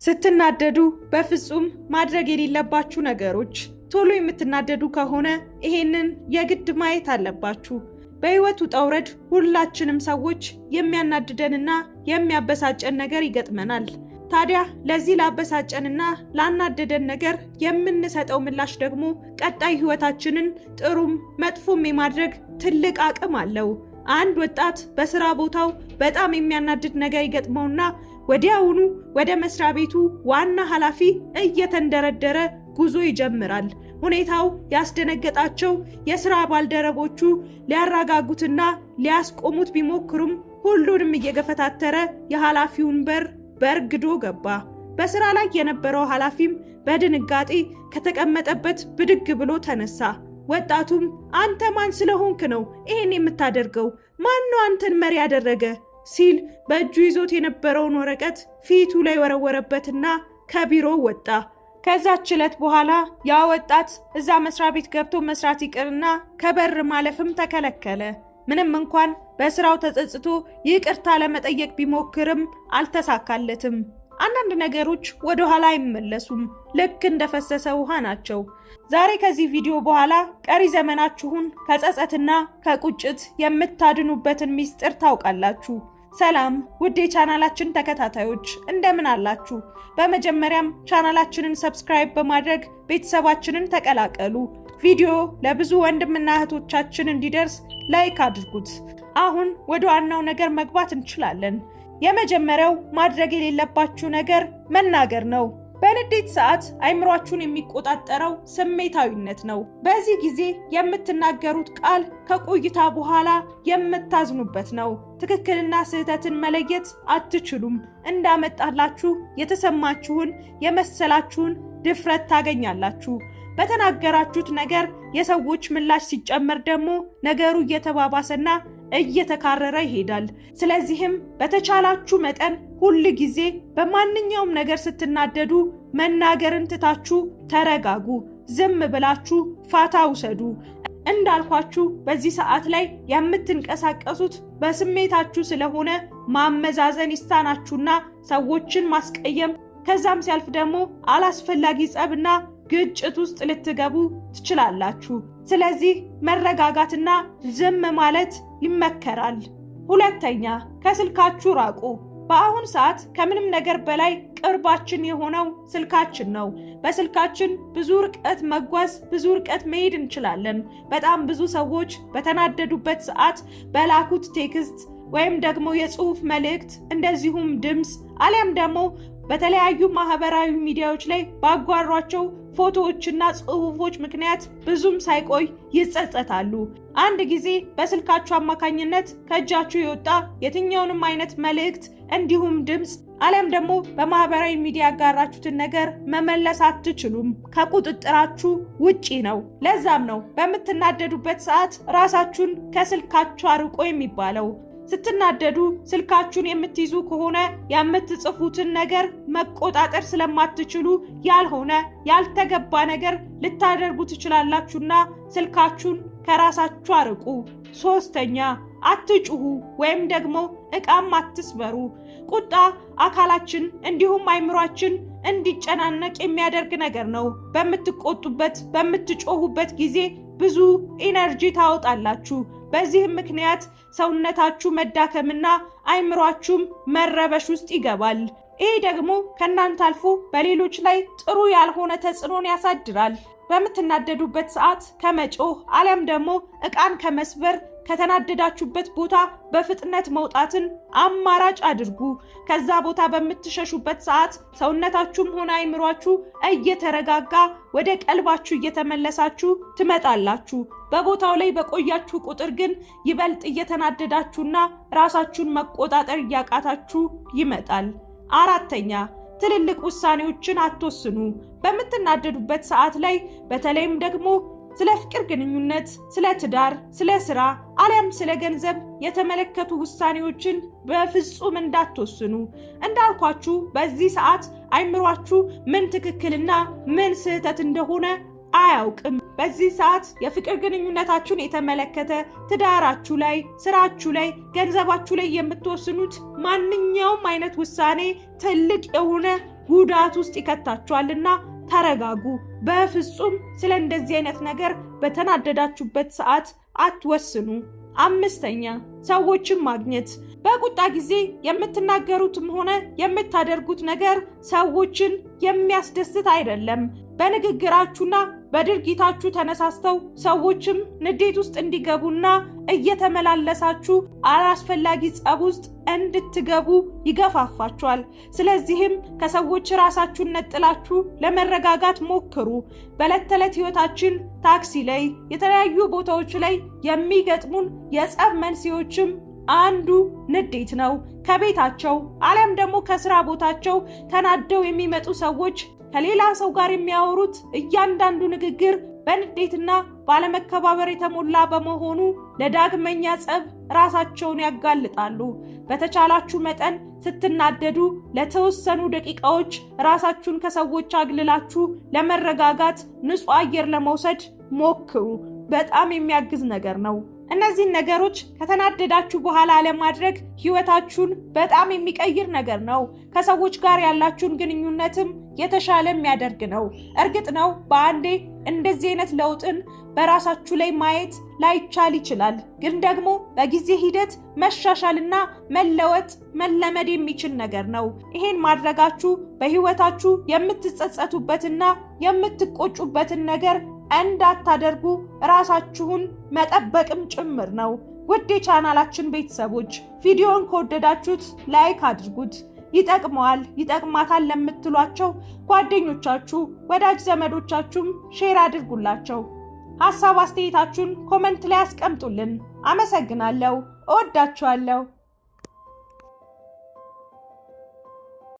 ስትናደዱ በፍጹም ማድረግ የሌለባችሁ ነገሮች። ቶሎ የምትናደዱ ከሆነ ይሄንን የግድ ማየት አለባችሁ። በህይወት ውጣ ውረድ ሁላችንም ሰዎች የሚያናድደንና የሚያበሳጨን ነገር ይገጥመናል። ታዲያ ለዚህ ላበሳጨንና ላናደደን ነገር የምንሰጠው ምላሽ ደግሞ ቀጣይ ህይወታችንን ጥሩም መጥፎም የማድረግ ትልቅ አቅም አለው። አንድ ወጣት በስራ ቦታው በጣም የሚያናድድ ነገር ይገጥመውና ወዲያውኑ ወደ መስሪያ ቤቱ ዋና ኃላፊ እየተንደረደረ ጉዞ ይጀምራል። ሁኔታው ያስደነገጣቸው የስራ ባልደረቦቹ ሊያረጋጉትና ሊያስቆሙት ቢሞክሩም ሁሉንም እየገፈታተረ የኃላፊውን በር በርግዶ ገባ። በስራ ላይ የነበረው ኃላፊም በድንጋጤ ከተቀመጠበት ብድግ ብሎ ተነሳ። ወጣቱም አንተ ማን ስለሆንክ ነው ይሄን የምታደርገው? ማን ነው አንተን መሪ ያደረገ? ሲል በእጁ ይዞት የነበረውን ወረቀት ፊቱ ላይ ወረወረበትና ከቢሮው ወጣ። ከዛች ዕለት በኋላ ያ ወጣት እዛ መስሪያ ቤት ገብቶ መስራት ይቅርና ከበር ማለፍም ተከለከለ። ምንም እንኳን በስራው ተጸጽቶ ይቅርታ ለመጠየቅ ቢሞክርም አልተሳካለትም። አንዳንድ ነገሮች ወደ ኋላ አይመለሱም፣ ልክ እንደፈሰሰ ውሃ ናቸው። ዛሬ ከዚህ ቪዲዮ በኋላ ቀሪ ዘመናችሁን ከጸጸትና ከቁጭት የምታድኑበትን ሚስጥር ታውቃላችሁ። ሰላም ውድ የቻናላችን ተከታታዮች እንደምን አላችሁ? በመጀመሪያም ቻናላችንን ሰብስክራይብ በማድረግ ቤተሰባችንን ተቀላቀሉ። ቪዲዮ ለብዙ ወንድምና እህቶቻችን እንዲደርስ ላይክ አድርጉት። አሁን ወደ ዋናው ነገር መግባት እንችላለን። የመጀመሪያው ማድረግ የሌለባችሁ ነገር መናገር ነው። በንዴት ሰዓት አይምሯችሁን የሚቆጣጠረው ስሜታዊነት ነው። በዚህ ጊዜ የምትናገሩት ቃል ከቆይታ በኋላ የምታዝኑበት ነው። ትክክልና ስህተትን መለየት አትችሉም። እንዳመጣላችሁ የተሰማችሁን የመሰላችሁን ድፍረት ታገኛላችሁ። በተናገራችሁት ነገር የሰዎች ምላሽ ሲጨመር ደግሞ ነገሩ እየተባባሰና እየተካረረ ይሄዳል። ስለዚህም በተቻላችሁ መጠን ሁል ጊዜ በማንኛውም ነገር ስትናደዱ መናገርን ትታችሁ ተረጋጉ። ዝም ብላችሁ ፋታ ውሰዱ። እንዳልኳችሁ በዚህ ሰዓት ላይ የምትንቀሳቀሱት በስሜታችሁ ስለሆነ ማመዛዘን ይሳናችሁና ሰዎችን ማስቀየም ከዛም ሲያልፍ ደግሞ አላስፈላጊ ጸብና ግጭት ውስጥ ልትገቡ ትችላላችሁ። ስለዚህ መረጋጋትና ዝም ማለት ይመከራል። ሁለተኛ፣ ከስልካችሁ ራቁ። በአሁን ሰዓት ከምንም ነገር በላይ ቅርባችን የሆነው ስልካችን ነው። በስልካችን ብዙ ርቀት መጓዝ፣ ብዙ ርቀት መሄድ እንችላለን። በጣም ብዙ ሰዎች በተናደዱበት ሰዓት በላኩት ቴክስት ወይም ደግሞ የጽሑፍ መልእክት እንደዚሁም ድምፅ አሊያም ደግሞ በተለያዩ ማህበራዊ ሚዲያዎች ላይ ባጓሯቸው ፎቶዎችና ጽሑፎች ምክንያት ብዙም ሳይቆይ ይጸጸታሉ። አንድ ጊዜ በስልካችሁ አማካኝነት ከእጃችሁ የወጣ የትኛውንም አይነት መልእክት እንዲሁም ድምፅ አሊያም ደግሞ በማህበራዊ ሚዲያ ያጋራችሁትን ነገር መመለስ አትችሉም። ከቁጥጥራችሁ ውጪ ነው። ለዛም ነው በምትናደዱበት ሰዓት ራሳችሁን ከስልካችሁ አርቆ የሚባለው። ስትናደዱ ስልካችሁን የምትይዙ ከሆነ የምትጽፉትን ነገር መቆጣጠር ስለማትችሉ ያልሆነ ያልተገባ ነገር ልታደርጉ ትችላላችሁና ስልካችሁን ከራሳችሁ አርቁ። ሶስተኛ፣ አትጩሁ ወይም ደግሞ ዕቃም አትስበሩ። ቁጣ አካላችን እንዲሁም አይምሯችን እንዲጨናነቅ የሚያደርግ ነገር ነው። በምትቆጡበት በምትጮሁበት ጊዜ ብዙ ኢነርጂ ታወጣላችሁ። በዚህም ምክንያት ሰውነታችሁ መዳከምና አይምሯችሁም መረበሽ ውስጥ ይገባል። ይህ ደግሞ ከእናንተ አልፎ በሌሎች ላይ ጥሩ ያልሆነ ተጽዕኖን ያሳድራል። በምትናደዱበት ሰዓት ከመጮህ አሊያም ደግሞ ዕቃን ከመስበር ከተናደዳችሁበት ቦታ በፍጥነት መውጣትን አማራጭ አድርጉ። ከዛ ቦታ በምትሸሹበት ሰዓት ሰውነታችሁም ሆነ አይምሯችሁ እየተረጋጋ ወደ ቀልባችሁ እየተመለሳችሁ ትመጣላችሁ። በቦታው ላይ በቆያችሁ ቁጥር ግን ይበልጥ እየተናደዳችሁና ራሳችሁን መቆጣጠር እያቃታችሁ ይመጣል። አራተኛ፣ ትልልቅ ውሳኔዎችን አትወስኑ። በምትናደዱበት ሰዓት ላይ በተለይም ደግሞ ስለ ፍቅር ግንኙነት፣ ስለ ትዳር፣ ስለ ስራ አሊያም ስለ ገንዘብ የተመለከቱ ውሳኔዎችን በፍጹም እንዳትወስኑ። እንዳልኳችሁ በዚህ ሰዓት አይምሯችሁ ምን ትክክልና ምን ስህተት እንደሆነ አያውቅም። በዚህ ሰዓት የፍቅር ግንኙነታችሁን የተመለከተ ትዳራችሁ ላይ፣ ስራችሁ ላይ፣ ገንዘባችሁ ላይ የምትወስኑት ማንኛውም አይነት ውሳኔ ትልቅ የሆነ ጉዳት ውስጥ ይከታችኋልና ተረጋጉ። በፍጹም ስለ እንደዚህ አይነት ነገር በተናደዳችሁበት ሰዓት አትወስኑ። 5ኛ ሰዎችን ማግኘት። በቁጣ ጊዜ የምትናገሩትም ሆነ የምታደርጉት ነገር ሰዎችን የሚያስደስት አይደለም። በንግግራችሁና በድርጊታችሁ ተነሳስተው ሰዎችም ንዴት ውስጥ እንዲገቡና እየተመላለሳችሁ አላስፈላጊ ጸብ ውስጥ እንድትገቡ ይገፋፋችኋል። ስለዚህም ከሰዎች ራሳችሁን ነጥላችሁ ለመረጋጋት ሞክሩ። በዕለት ተዕለት ሕይወታችን ታክሲ ላይ፣ የተለያዩ ቦታዎች ላይ የሚገጥሙን የጸብ መንስኤዎችም አንዱ ንዴት ነው። ከቤታቸው አሊያም ደግሞ ከስራ ቦታቸው ተናደው የሚመጡ ሰዎች ከሌላ ሰው ጋር የሚያወሩት እያንዳንዱ ንግግር በንዴትና ባለመከባበር የተሞላ በመሆኑ ለዳግመኛ ጸብ ራሳቸውን ያጋልጣሉ። በተቻላችሁ መጠን ስትናደዱ ለተወሰኑ ደቂቃዎች ራሳችሁን ከሰዎች አግልላችሁ ለመረጋጋት ንጹህ አየር ለመውሰድ ሞክሩ። በጣም የሚያግዝ ነገር ነው። እነዚህን ነገሮች ከተናደዳችሁ በኋላ ለማድረግ ህይወታችሁን በጣም የሚቀይር ነገር ነው። ከሰዎች ጋር ያላችሁን ግንኙነትም የተሻለ የሚያደርግ ነው። እርግጥ ነው በአንዴ እንደዚህ አይነት ለውጥን በራሳችሁ ላይ ማየት ላይቻል ይችላል። ግን ደግሞ በጊዜ ሂደት መሻሻልና መለወጥ መለመድ የሚችል ነገር ነው። ይሄን ማድረጋችሁ በህይወታችሁ የምትጸጸቱበትና የምትቆጩበትን ነገር እንዳታደርጉ ራሳችሁን መጠበቅም ጭምር ነው። ውድ የቻናላችን ቤተሰቦች ቪዲዮውን ከወደዳችሁት ላይክ አድርጉት። ይጠቅመዋል፣ ይጠቅማታል ለምትሏቸው ጓደኞቻችሁ፣ ወዳጅ ዘመዶቻችሁም ሼር አድርጉላቸው። ሐሳብ አስተያየታችሁን ኮመንት ላይ አስቀምጡልን። አመሰግናለሁ። እወዳችኋለሁ።